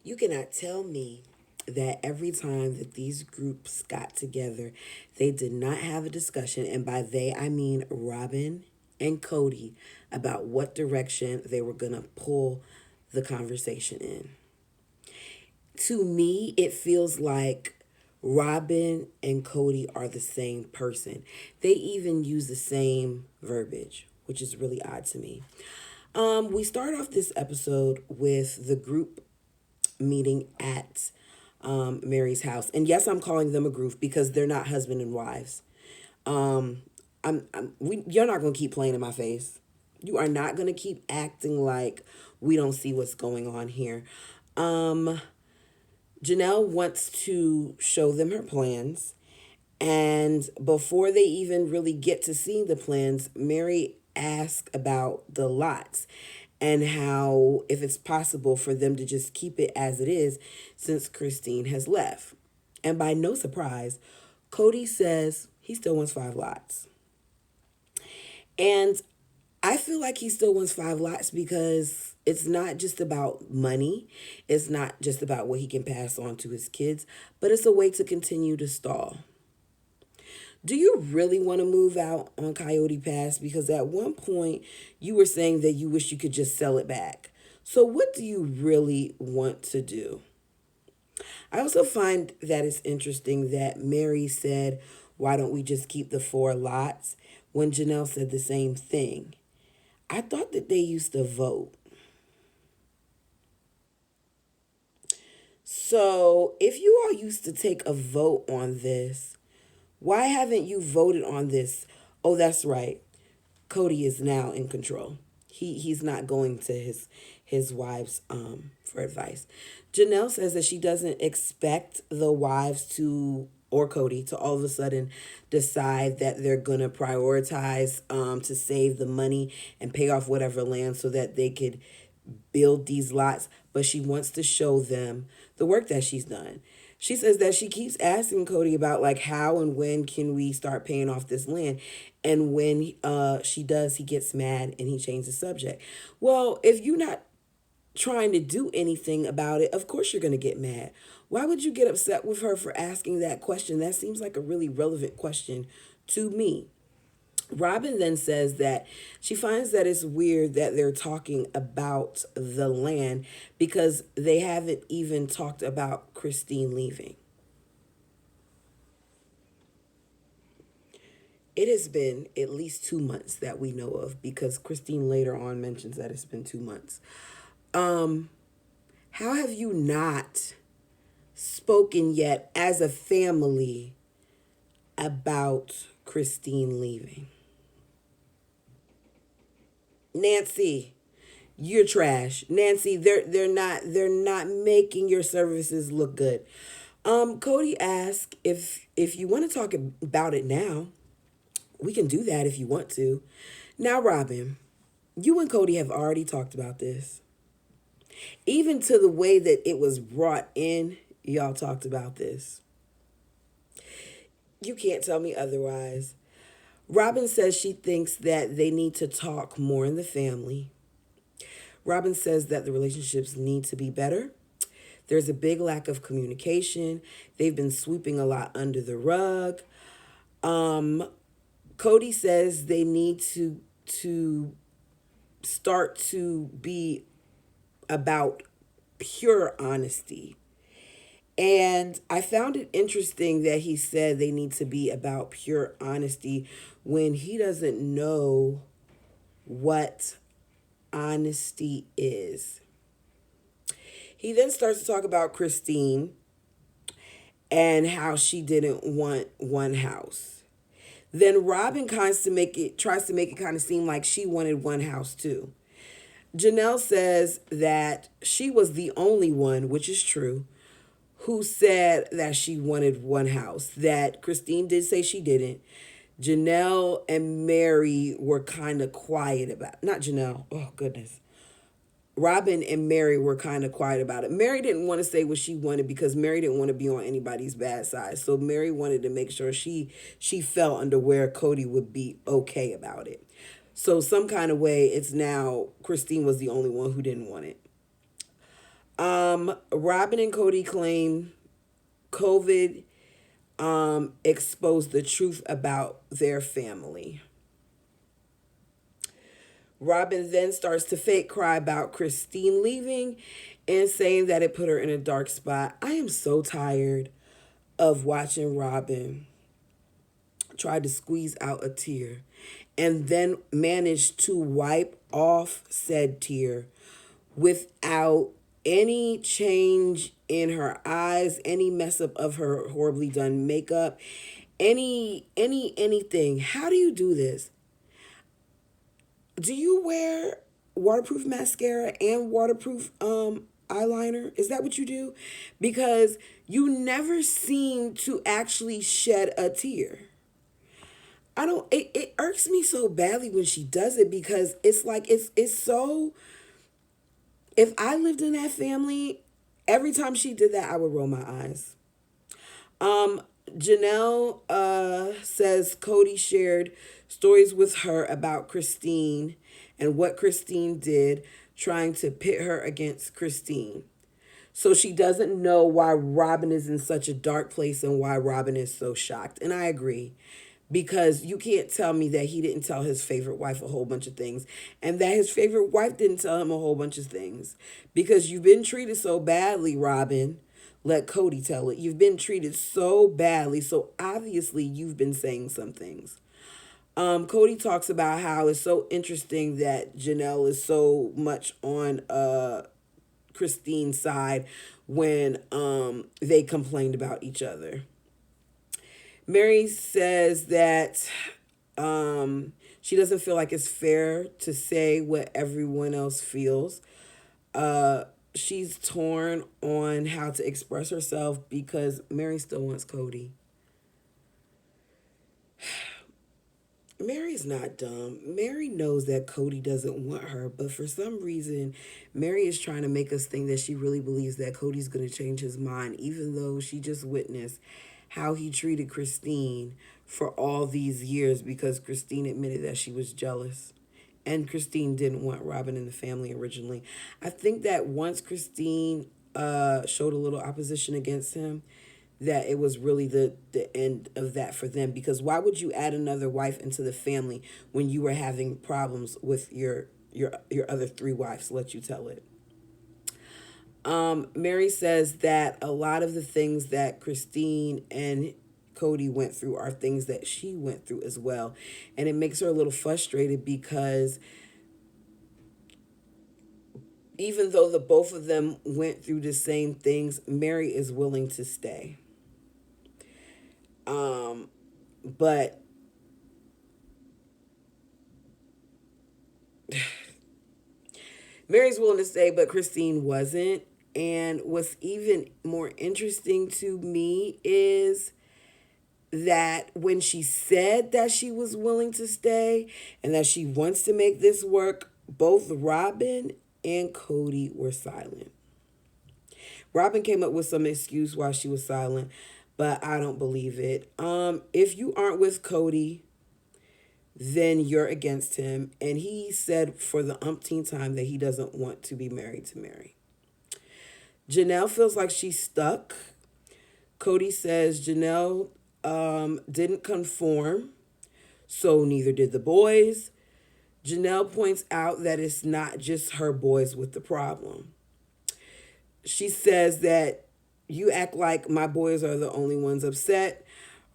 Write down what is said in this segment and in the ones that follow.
You cannot tell me that every time that these groups got together, they did not have a discussion, and by they I mean Robyn and Kody, about what direction they were going to pull the conversation in. To me, it feels like Robyn and Kody are the same person. They even use the same verbiage, which is really odd to me. We start off this episode with the group meeting at Mary's house. And yes, I'm calling them a group because they're not husband and wives. You're not going to keep playing in my face. You are not going to keep acting like we don't see what's going on here. Janelle wants to show them her plans. And before they even really get to seeing the plans, Mary asks about the lots and how, if it's possible for them to just keep it as it is since Christine has left. And by no surprise, Kody says he still wants 5 lots. And I feel like he still wants 5 lots because it's not just about money. It's not just about what he can pass on to his kids, but it's a way to continue to stall. Do you really want to move out on Coyote Pass? Because at one point you were saying that you wish you could just sell it back. So, what do you really want to do? I also find that it's interesting that Mary said, "Why don't we just keep the 4 lots?" when Janelle said the same thing. I thought that they used to vote. So, if you all used to take a vote on this, why haven't you voted on this? Oh, that's right. Kody is now in control. He's not going to his wives for advice. Janelle says that she doesn't expect the wives to, or Kody to, all of a sudden decide that they're gonna prioritize to save the money and pay off whatever land so that they could build these lots, but she wants to show them the work that she's done. She says that she keeps asking Kody about like how and when can we start paying off this land, and when she does, he gets mad and he changes the subject. Well, if you're not trying to do anything about it, of course you're going to get mad. Why would you get upset with her for asking that question? That seems like a really relevant question to me. Robyn then says that she finds that it's weird that they're talking about the land because they haven't even talked about Christine leaving. It has been at least 2 months that we know of because Christine later on mentions that it's been 2 months. How have you not spoken yet as a family about Christine leaving? Nancy, you're trash. Nancy, they're not making your services look good. Kody asked if you want to talk about it now, we can do that if you want to. Now, Robyn, you and Kody have already talked about this. Even to the way that it was brought in, y'all talked about this. You can't tell me otherwise. Robyn says she thinks that they need to talk more in the family. Robyn says that the relationships need to be better. There's a big lack of communication. They've been sweeping a lot under the rug. Kody says they need to start to be about pure honesty. And I found it interesting that he said they need to be about pure honesty when he doesn't know what honesty is. He then starts to talk about Christine and how she didn't want one house. Then Robyn tries to make it kind of seem like she wanted one house too. Janelle says that she was the only one, which is true, who said that she wanted one house. That Christine did say she didn't. Janelle and Mary were kind of quiet about, not Janelle, oh goodness. Robyn and Mary were kind of quiet about it. Mary didn't want to say what she wanted because Mary didn't want to be on anybody's bad side. So Mary wanted to make sure she fell under where Kody would be okay about it. So some kind of way, it's now Christine was the only one who didn't want it. Robyn and Kody claim COVID exposed the truth about their family. Robyn then starts to fake cry about Christine leaving and saying that it put her in a dark spot. I am so tired of watching Robyn try to squeeze out a tear and then manage to wipe off said tear without any change in her eyes, any mess up of her horribly done makeup, anything. How do you do this? Do you wear waterproof mascara and waterproof eyeliner? Is that what you do? Because you never seem to actually shed a tear. I don't it irks me so badly when she does it because it's like it's so, if I lived in that family, every time she did that I would roll my eyes. Um, Janelle says Kody shared stories with her about Christine and what Christine did, trying to pit her against Christine. So she doesn't know why Robyn is in such a dark place and why Robyn is so shocked. And I agree. Because you can't tell me that he didn't tell his favorite wife a whole bunch of things and that his favorite wife didn't tell him a whole bunch of things. Because you've been treated so badly, Robyn. Let Kody tell it. You've been treated so badly, so obviously you've been saying some things. Kody talks about how it's so interesting that Janelle is so much on Christine's side when they complained about each other. Mary says that she doesn't feel like it's fair to say what everyone else feels. She's torn on how to express herself because Mary still wants Kody. Mary's not dumb. Mary knows that Kody doesn't want her, but for some reason, Mary is trying to make us think that she really believes that Cody's going to change his mind, even though she just witnessed how he treated Christine for all these years because Christine admitted that she was jealous. And Christine didn't want Robyn in the family originally. I think that once Christine showed a little opposition against him, that it was really the end of that for them. Because why would you add another wife into the family when you were having problems with your other three wives? Let you tell it. Mary says that a lot of the things that Christine and Kody went through are things that she went through as well. And it makes her a little frustrated because even though the both of them went through the same things, Mary is willing to stay. But Mary's willing to stay, but Christine wasn't. And what's even more interesting to me is that when she said that she was willing to stay and that she wants to make this work, both Robyn and Kody were silent. Robyn came up with some excuse why she was silent, but I don't believe it. If you aren't with Kody, then you're against him. And he said for the umpteenth time that he doesn't want to be married to Mary. Janelle feels like she's stuck. Kody says Janelle didn't conform, so neither did the boys. Janelle points out that it's not just her boys with the problem. She says that you act like my boys are the only ones upset.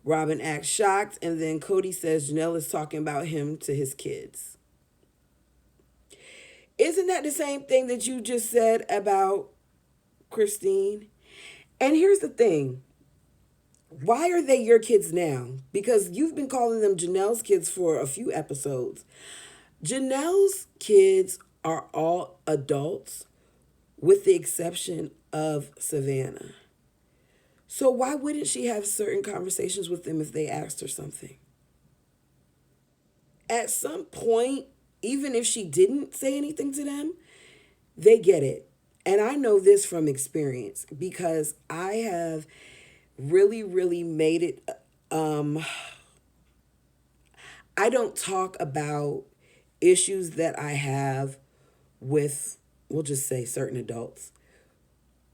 Robyn acts shocked, and then Kody says Janelle is talking about him to his kids. Isn't that the same thing that you just said about Christine? And here's the thing. Why are they your kids now? Because you've been calling them Janelle's kids for a few episodes. Janelle's kids are all adults with the exception of Savannah. So why wouldn't she have certain conversations with them if they asked her something? At some point, even if she didn't say anything to them, they get it. And I know this from experience because I have really, really made it. I don't talk about issues that I have with, we'll just say, certain adults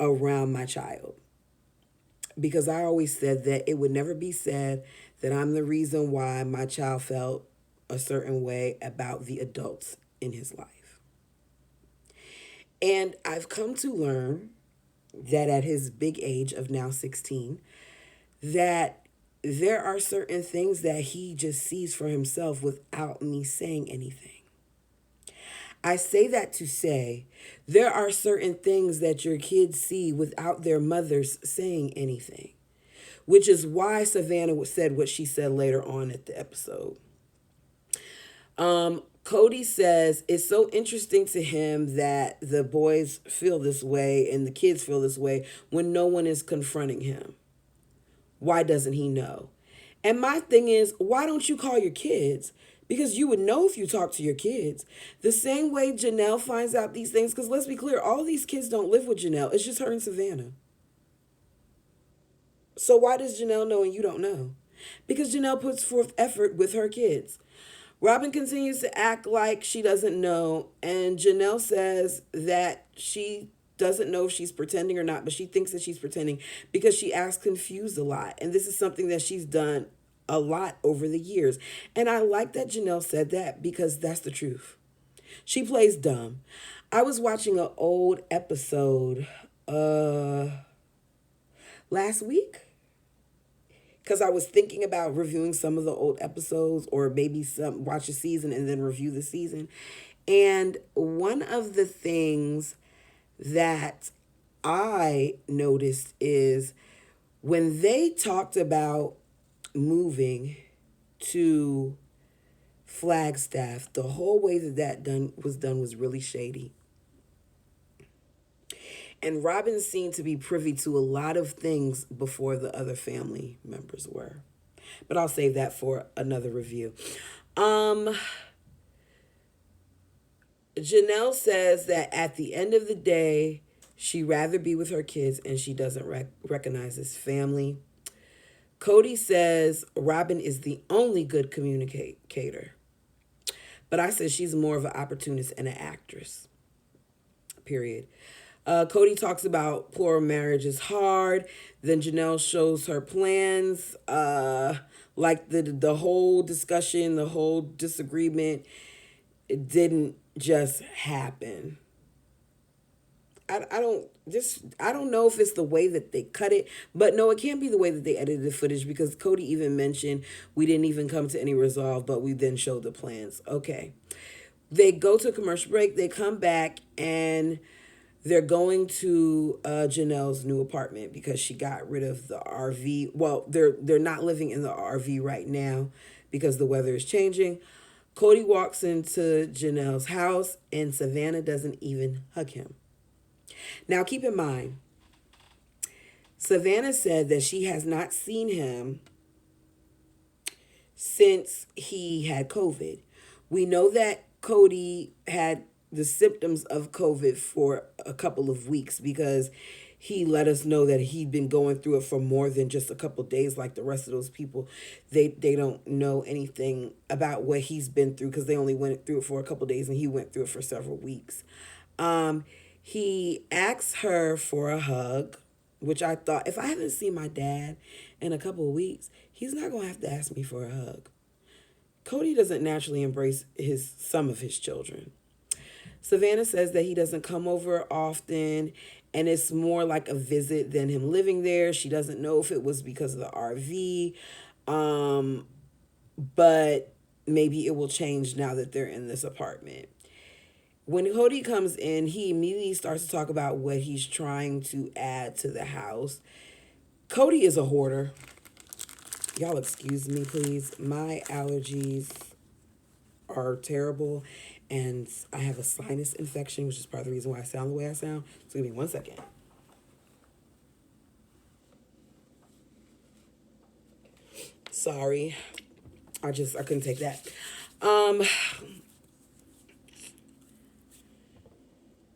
around my child, because I always said that it would never be said that I'm the reason why my child felt a certain way about the adults in his life. And I've come to learn that at his big age of now 16, that there are certain things that he just sees for himself without me saying anything. I say that to say there are certain things that your kids see without their mothers saying anything, which is why Savannah said what she said later on at the episode. Kody says it's so interesting to him that the boys feel this way and the kids feel this way when no one is confronting him. Why doesn't he know? And my thing is, why don't you call your kids? Because you would know if you talk to your kids. The same way Janelle finds out these things, because let's be clear, all these kids don't live with Janelle. It's just her and Savannah. So why does Janelle know and you don't know? Because Janelle puts forth effort with her kids. Robyn continues to act like she doesn't know, and Janelle says that she doesn't know if she's pretending or not, but she thinks that she's pretending because she acts confused a lot. And this is something that she's done a lot over the years. And I like that Janelle said that because that's the truth. She plays dumb. I was watching an old episode last week because I was thinking about reviewing some of the old episodes, or maybe some watch a season and then review the season. And one of the things that I noticed is when they talked about moving to Flagstaff, the whole way that was done was really shady. And Robyn seemed to be privy to a lot of things before the other family members were. But I'll save that for another review. Janelle says that at the end of the day, she'd rather be with her kids and she doesn't recognize his family. Kody says Robyn is the only good communicator. But I said she's more of an opportunist and an actress. Period. Kody talks about poor marriage is hard. Then Janelle shows her plans. Like the whole discussion, the whole disagreement, it didn't just happen. I don't know if it's the way that they cut it, but no, it can't be the way that they edited the footage, because Kody even mentioned we didn't even come to any resolve, but we then showed the plans. Okay. They go to a commercial break, they come back, and they're going to Janelle's new apartment because she got rid of the RV. Well, they're not living in the RV right now because the weather is changing. Kody walks into Janelle's house and Savannah doesn't even hug him. Now, keep in mind, Savannah said that she has not seen him since he had COVID. We know that Kody had the symptoms of COVID for a couple of weeks because he let us know that he'd been going through it for more than just a couple of days like the rest of those people. They don't know anything about what he's been through because they only went through it for a couple of days and he went through it for several weeks. He asks her for a hug, which I thought, if I haven't seen my dad in a couple of weeks, he's not going to have to ask me for a hug. Kody doesn't naturally embrace some of his children. Savannah says that he doesn't come over often and it's more like a visit than him living there. She doesn't know if it was because of the RV, but maybe it will change now that they're in this apartment. When Kody comes in, he immediately starts to talk about what he's trying to add to the house. Kody is a hoarder. Y'all excuse me, please. My allergies are terrible, and I have a sinus infection, which is part of the reason why I sound the way I sound. So give me 1 second. Sorry. I couldn't take that.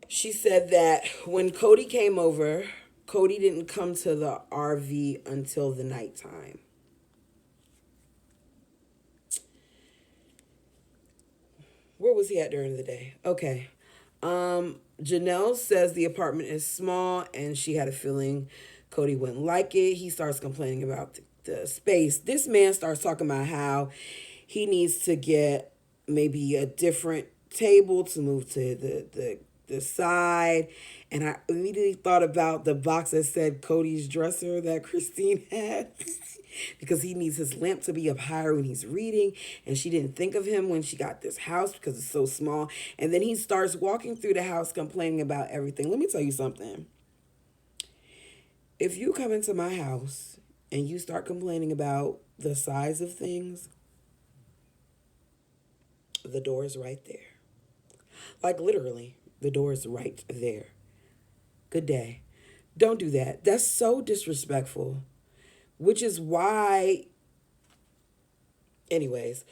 She said that when Kody came over, Kody didn't come to the RV until the nighttime. Where was he at during the day? Okay. Janelle says the apartment is small and she had a feeling Kody wouldn't like it. He starts complaining about the space. This man starts talking about how he needs to get maybe a different table to move to the side. And I immediately thought about the box that said Kody's dresser that Christine had. Because he needs his lamp to be up higher when he's reading, and she didn't think of him when she got this house because it's so small. And then he starts walking through the house complaining about everything. Let me tell you something. If you come into my house and you start complaining about the size of things, the door is right there. Like literally, the door is right there. Good day. Don't do that. That's so disrespectful. Which is why, anyways,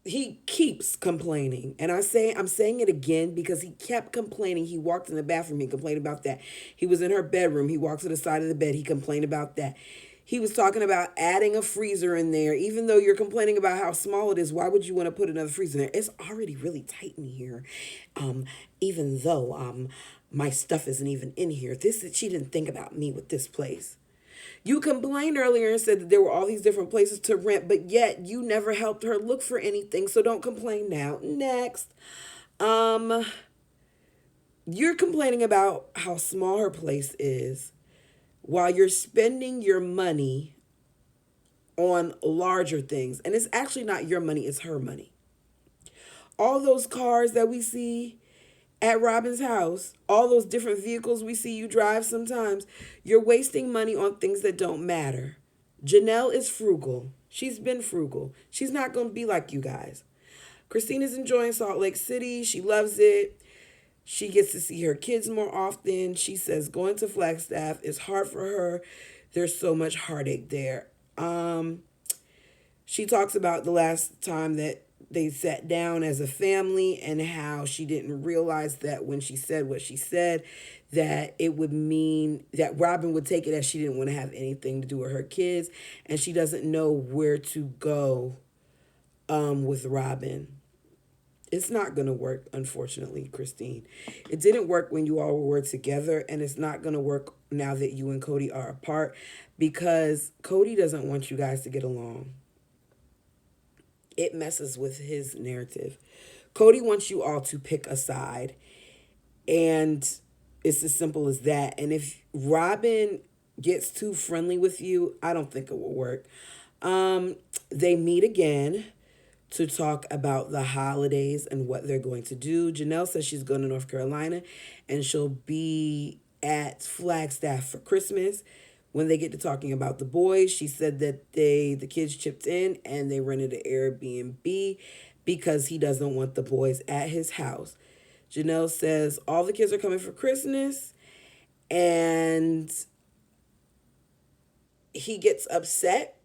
he keeps complaining. And I'm saying it again because he kept complaining. He walked in the bathroom, he complained about that. He was in her bedroom, he walked to the side of the bed, he complained about that. He was talking about adding a freezer in there. Even though you're complaining about how small it is, why would you want to put another freezer in there? It's already really tight in here. Even though my stuff isn't even in here. She didn't think about me with this place. You complained earlier and said that there were all these different places to rent, but yet you never helped her look for anything. So don't complain now. Next. Um, you're complaining about how small her place is while you're spending your money on larger things. And it's actually not your money, it's her money. All those cars that we see at Robyn's house, all those different vehicles we see you drive sometimes, you're wasting money on things that don't matter. Janelle is frugal. She's been frugal. She's not going to be like you guys. Christina's enjoying Salt Lake City. She loves it. She gets to see her kids more often. She says going to Flagstaff is hard for her. There's so much heartache there. She talks about the last time that they sat down as a family and how she didn't realize that when she said what she said, that it would mean that Robyn would take it as she didn't want to have anything to do with her kids, and she doesn't know where to go with Robyn. It's not going to work, unfortunately, Christine. It didn't work when you all were together, and it's not going to work now that you and Kody are apart because Kody doesn't want you guys to get along. It messes with his narrative. Kody wants you all to pick a side, and it's as simple as that. And if Robyn gets too friendly with you, I don't think it will work. They meet again to talk about the holidays and what they're going to do. Janelle says she's going to North Carolina and she'll be at Flagstaff for Christmas. When they get to talking about the boys, she said that the kids chipped in and they rented an Airbnb because he doesn't want the boys at his house. Janelle says all the kids are coming for Christmas and he gets upset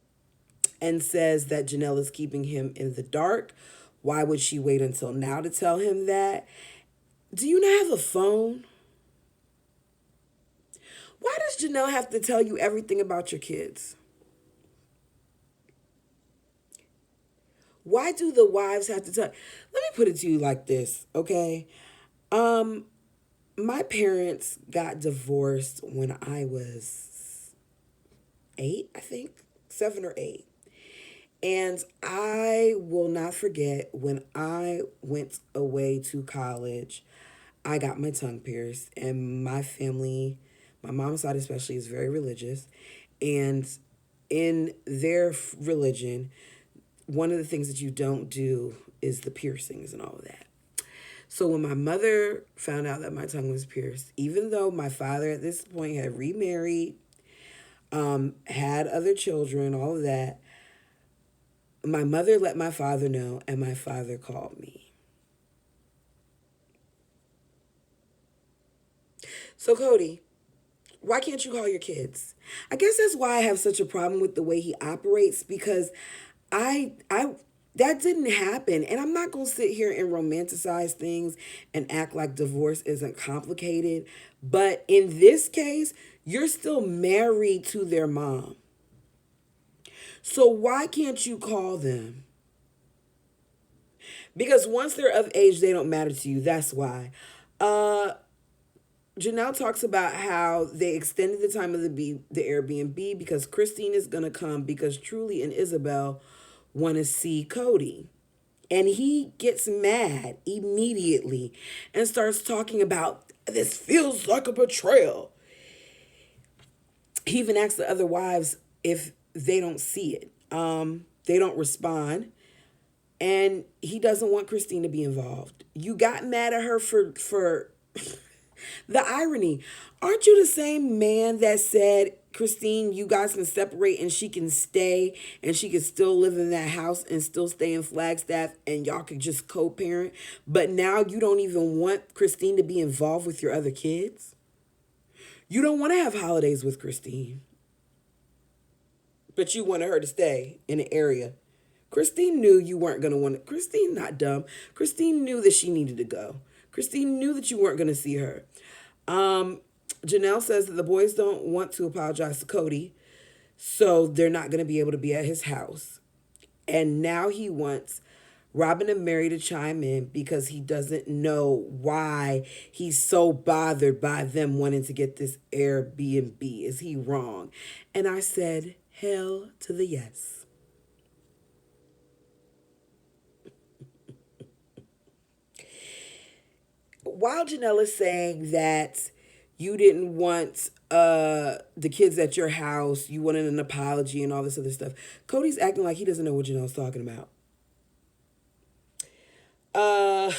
and says that Janelle is keeping him in the dark. Why would she wait until now to tell him that? Do you not have a phone? Why does Janelle have to tell you everything about your kids? Why do the wives have to tell? Let me put it to you like this, okay? Um, my parents got divorced when I was 8, I think, 7 or 8. And I will not forget when I went away to college, I got my tongue pierced. And my family, my mom's side especially, is very religious. And in their religion, one of the things that you don't do is the piercings and all of that. So when my mother found out that my tongue was pierced, even though my father at this point had remarried, had other children, all of that, my mother let my father know, and my father called me. So, Kody, why can't you call your kids? I guess that's why I have such a problem with the way he operates because I that didn't happen. And I'm not going to sit here and romanticize things and act like divorce isn't complicated. But in this case, you're still married to their mom. So why can't you call them? Because once they're of age, they don't matter to you. That's why. Janelle talks about how they extended the time of the Airbnb because Christine is gonna come because Truly and Isabel want to see Kody. And he gets mad immediately and starts talking about this feels like a betrayal. He even asks the other wives if they don't see it. They don't respond. And he doesn't want Christine to be involved. You got mad at her for the irony. Aren't you the same man that said, Christine, you guys can separate and she can stay and she can still live in that house and still stay in Flagstaff and y'all could just co-parent? But now you don't even want Christine to be involved with your other kids? You don't want to have holidays with Christine, but you wanted her to stay in the area. Christine knew you weren't going to want it. Christine not dumb. Christine knew that she needed to go. Christine knew that you weren't going to see her. Janelle says that the boys don't want to apologize to Kody, so they're not going to be able to be at his house. And now he wants Robyn and Mary to chime in because he doesn't know why he's so bothered by them wanting to get this Airbnb. Is he wrong? And I said, hell to the yes. While Janelle is saying that you didn't want the kids at your house, you wanted an apology and all this other stuff, Kody's acting like he doesn't know what Janelle's talking about. Uh,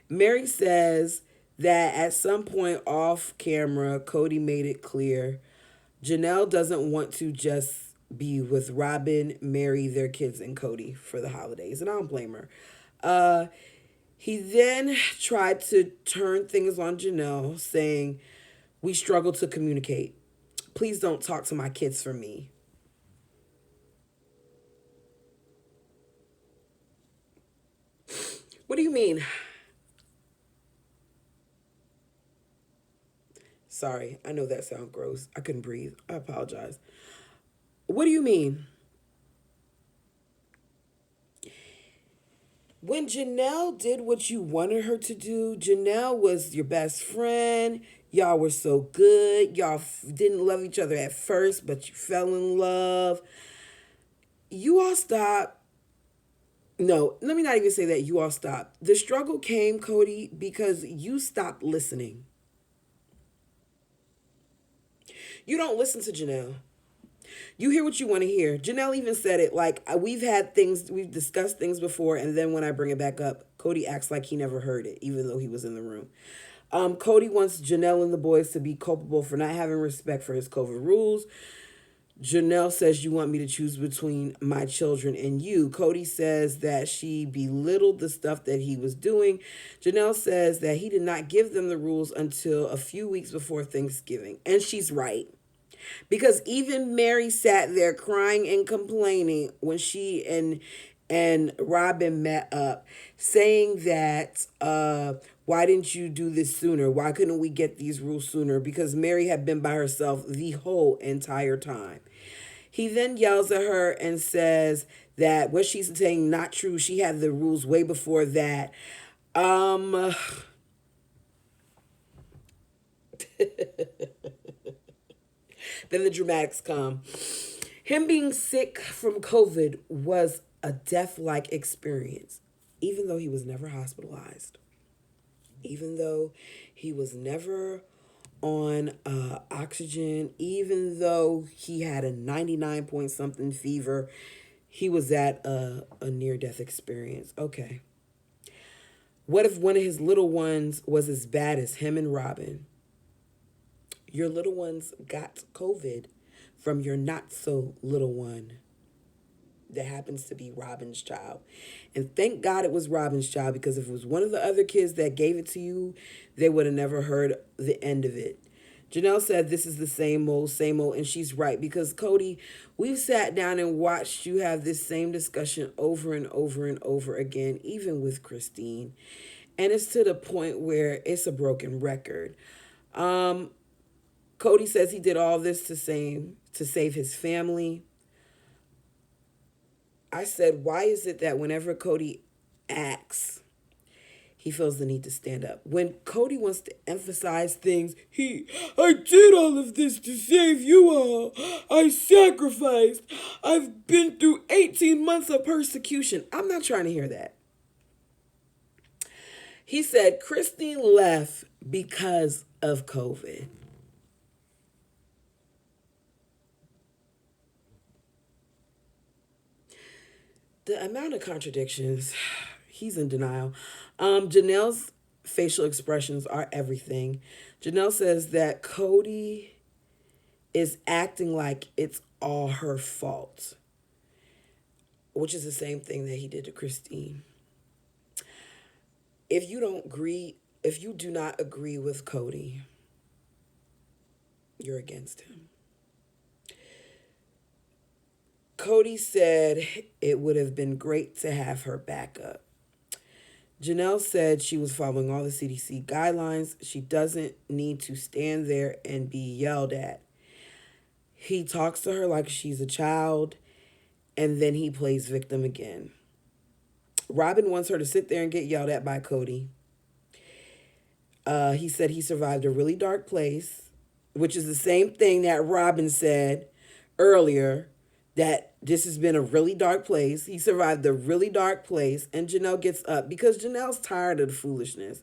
Mary says that at some point off camera, Kody made it clear Janelle doesn't want to just be with Robyn, Mary, their kids, and Kody for the holidays, and I don't blame her. Uh, he then tried to turn things on Janelle, saying, "We struggle to communicate. Please don't talk to my kids for me." What do you mean? Sorry, I know that sounds gross. I couldn't breathe. I apologize. What do you mean? When Janelle did what you wanted her to do, Janelle was your best friend. Y'all were so good. Y'all didn't love each other at first, but you fell in love. You all stopped. No, let me not even say that you all stopped. The struggle came, Kody, because you stopped listening. You don't listen to Janelle. You hear what you want to hear. Janelle even said it like we've discussed things before, and then when I bring it back up, Kody acts like he never heard it, even though he was in the room. Kody wants Janelle and the boys to be culpable for not having respect for his COVID rules. Janelle says, "You want me to choose between my children and you." Kody says that she belittled the stuff that he was doing. Janelle says that he did not give them the rules until a few weeks before Thanksgiving. And she's right. Because even Mary sat there crying and complaining when she and Robyn met up, saying that why didn't you do this sooner? Why couldn't we get these rules sooner? Because Mary had been by herself the whole entire time. He then yells at her and says that what she's saying not true. She had the rules way before that. Um then the dramatics come. Him being sick from COVID was a death-like experience, even though he was never hospitalized, even though he was never on oxygen, even though he had a 99 point something fever, he was at a near-death experience. Okay. What if one of his little ones was as bad as him and Robyn? Your little ones got COVID from your not so little one that happens to be Robyn's child. And thank God it was Robyn's child, because if it was one of the other kids that gave it to you, they would have never heard the end of it. Janelle said this is the same old, and she's right, because Kody, we've sat down and watched you have this same discussion over and over and over again, even with Christine. And it's to the point where it's a broken record. Kody says he did all this to save his family. I said, why is it that whenever Kody acts, he feels the need to stand up. When Kody wants to emphasize things, I did all of this to save you all. I sacrificed. I've been through 18 months of persecution. I'm not trying to hear that. He said Christine left because of COVID. The amount of contradictions, he's in denial. Janelle's facial expressions are everything. Janelle says that Kody is acting like it's all her fault, which is the same thing that he did to Christine. If you do not agree with Kody, you're against him. Kody said it would have been great to have her back up. Janelle said she was following all the CDC guidelines. She doesn't need to stand there and be yelled at. He talks to her like she's a child, and then he plays victim again. Robyn wants her to sit there and get yelled at by Kody. He said he survived a really dark place, which is the same thing that Robyn said earlier, that this has been a really dark place. He survived a really dark place, and Janelle gets up because Janelle's tired of the foolishness.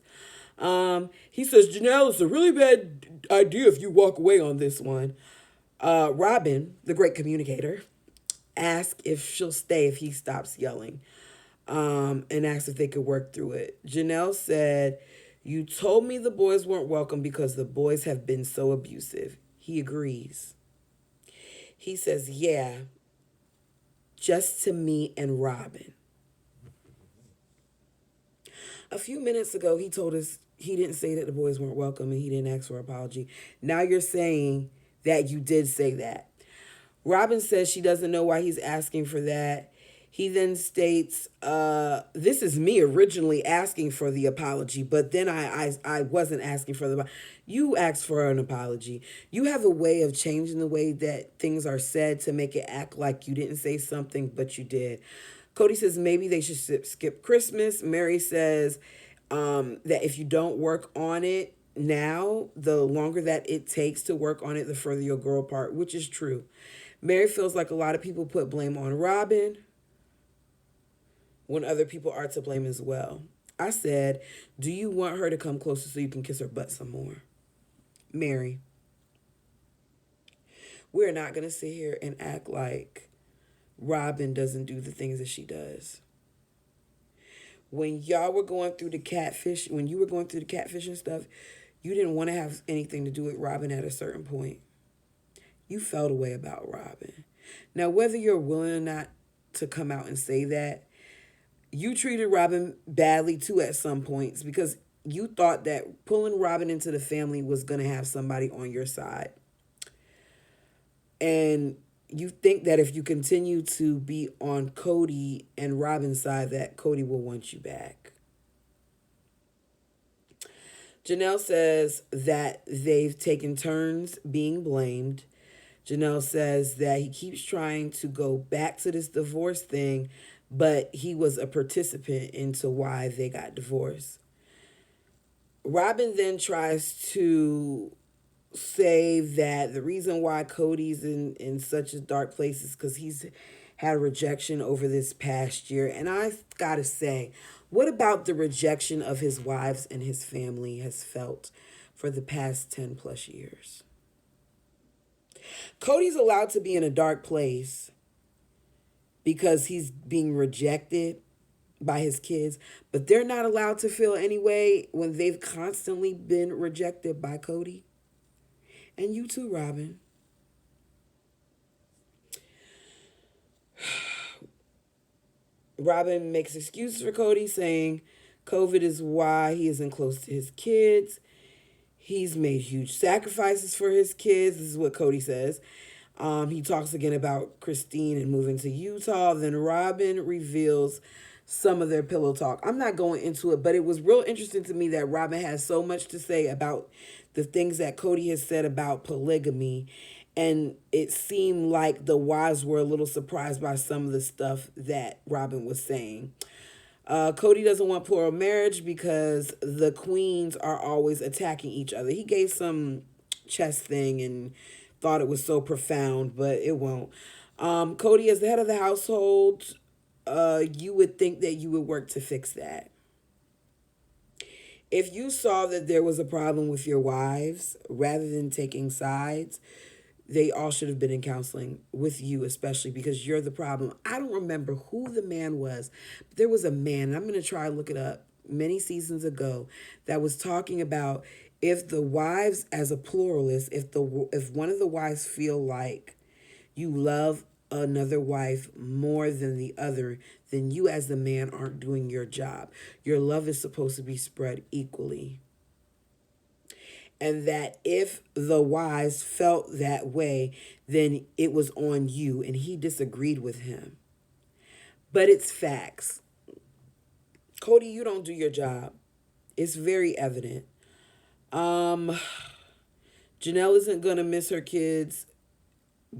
He says, Janelle, it's a really bad idea if you walk away on this one. Robyn, the great communicator, asks if she'll stay if he stops yelling, and asks if they could work through it. Janelle said, you told me the boys weren't welcome because the boys have been so abusive. He agrees. He says, yeah, just to me and Robyn. A few minutes ago, he told us he didn't say that the boys weren't welcome and he didn't ask for an apology. Now you're saying that you did say that. Robyn says she doesn't know why he's asking for that. He then states, this is me originally asking for the apology, but then I wasn't asking for the. You asked for an apology. You have a way of changing the way that things are said to make it act like you didn't say something, but you did. Kody says maybe they should skip Christmas. Mary says that if you don't work on it now, the longer that it takes to work on it, the further you'll grow apart, which is true. Mary feels like a lot of people put blame on Robyn when other people are to blame as well. I said, do you want her to come closer so you can kiss her butt some more? Mary, we're not going to sit here and act like Robyn doesn't do the things that she does. When y'all were going through the catfish, when you were going through the catfish and stuff, you didn't want to have anything to do with Robyn at a certain point. You felt a way about Robyn. Now, whether you're willing or not to come out and say that, you treated Robyn badly too at some points because you thought that pulling Robyn into the family was going to have somebody on your side. And you think that if you continue to be on Kody and Robyn's side, that Kody will want you back. Janelle says that they've taken turns being blamed. Janelle says that he keeps trying to go back to this divorce thing, but he was a participant into why they got divorced. Robyn then tries to say that the reason why Kody's in such a dark place is because he's had rejection over this past year. And I've got to say, what about the rejection of his wives and his family has felt for the past 10 plus years? Kody's allowed to be in a dark place because he's being rejected by his kids, but they're not allowed to feel any way when they've constantly been rejected by Kody. And you too, Robyn. Robyn makes excuses for Kody, saying COVID is why he isn't close to his kids. He's made huge sacrifices for his kids. This is what Kody says. He talks again about Christine and moving to Utah. Then Robyn reveals some of their pillow talk. I'm not going into it, but it was real interesting to me that Robyn has so much to say about the things that Kody has said about polygamy. And it seemed like the wives were a little surprised by some of the stuff that Robyn was saying. Kody doesn't want plural marriage because the queens are always attacking each other. He gave some chess thing and thought it was so profound, but it won't. Kody, as the head of the household, you would think that you would work to fix that. If you saw that there was a problem with your wives, rather than taking sides, they all should have been in counseling with you, especially because you're the problem. I don't remember who the man was, but there was a man, and I'm going to try to look it up, many seasons ago, that was talking about if the wives, as a pluralist, if one of the wives feel like you love another wife more than the other, then you as the man aren't doing your job. Your love is supposed to be spread equally. And that if the wives felt that way, then it was on you, and he disagreed with him. But it's facts. Kody, you don't do your job. It's very evident. Um, Janelle isn't gonna miss her kids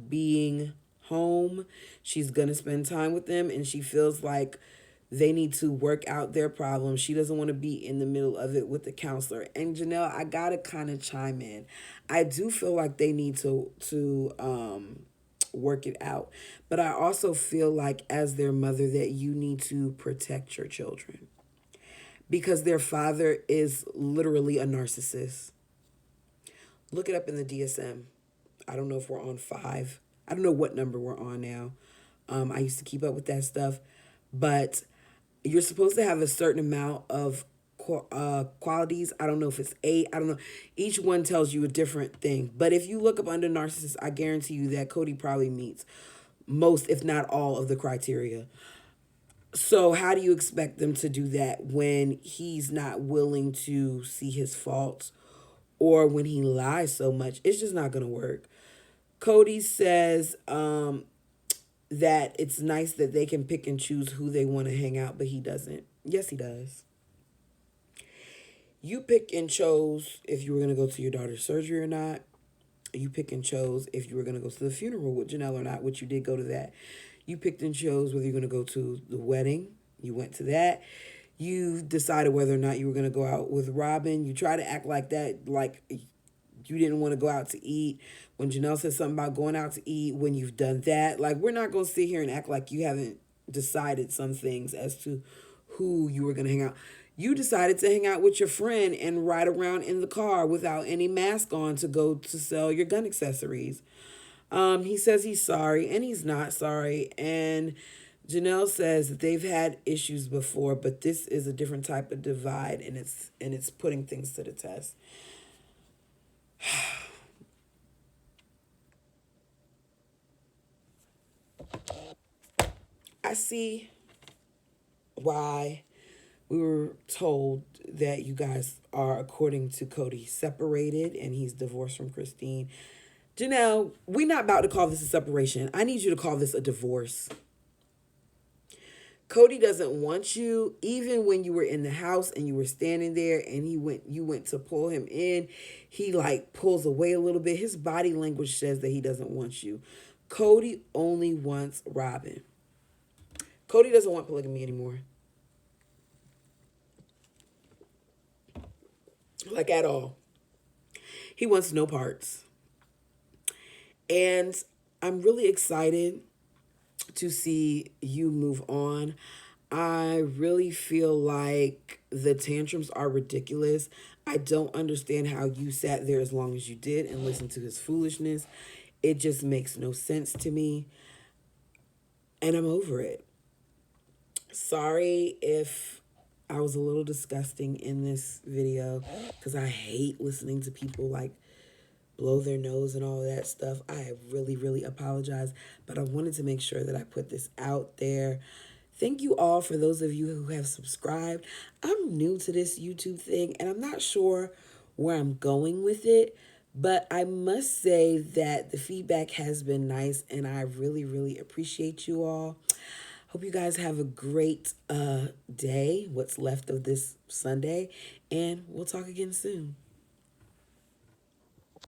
being home. She's going to spend time with them, and she feels like they need to work out their problems. She doesn't want to be in the middle of it with the counselor. And Janelle, I got to kind of chime in. I do feel like they need to work it out. But I also feel like as their mother that you need to protect your children because their father is literally a narcissist. Look it up in the DSM. I don't know if we're on 5. I don't know what number we're on now. I used to keep up with that stuff. But you're supposed to have a certain amount of qualities. I don't know if it's 8. I don't know. Each one tells you a different thing. But if you look up under narcissist, I guarantee you that Kody probably meets most, if not all, of the criteria. So how do you expect them to do that when he's not willing to see his faults or when he lies so much? It's just not going to work. Kody says that it's nice that they can pick and choose who they want to hang out, but he doesn't. Yes, he does. You pick and chose if you were going to go to your daughter's surgery or not. You pick and chose if you were going to go to the funeral with Janelle or not, which you did go to that. You picked and chose whether you're going to go to the wedding. You went to that. You decided whether or not you were going to go out with Robyn. You try to act like that, like you didn't want to go out to eat. When Janelle said something about going out to eat, when you've done that, like we're not going to sit here and act like you haven't decided some things as to who you were going to hang out. You decided to hang out with your friend and ride around in the car without any mask on to go to sell your gun accessories. He says he's sorry, and he's not sorry. And Janelle says that they've had issues before, but this is a different type of divide, and it's putting things to the test. I see why we were told that you guys are, according to Kody, separated and he's divorced from Christine. Janelle, we're not about to call this a separation. I need you to call this a divorce. Kody doesn't want you, even when you were in the house and you were standing there and you went to pull him in, he like pulls away a little bit. His body language says that he doesn't want you. Kody only wants Robyn. Kody doesn't want polygamy anymore. Like at all. He wants no parts. And I'm really excited to see you move on. I really feel like the tantrums are ridiculous. I don't understand how you sat there as long as you did and listened to his foolishness. It just makes no sense to me. And I'm over it. Sorry if I was a little disgusting in this video because I hate listening to people like blow their nose and all of that stuff. I really, really apologize, but I wanted to make sure that I put this out there. Thank you all for those of you who have subscribed. I'm new to this YouTube thing, and I'm not sure where I'm going with it, but I must say that the feedback has been nice, and I really, really appreciate you all. Hope you guys have a great day, what's left of this Sunday, and we'll talk again soon.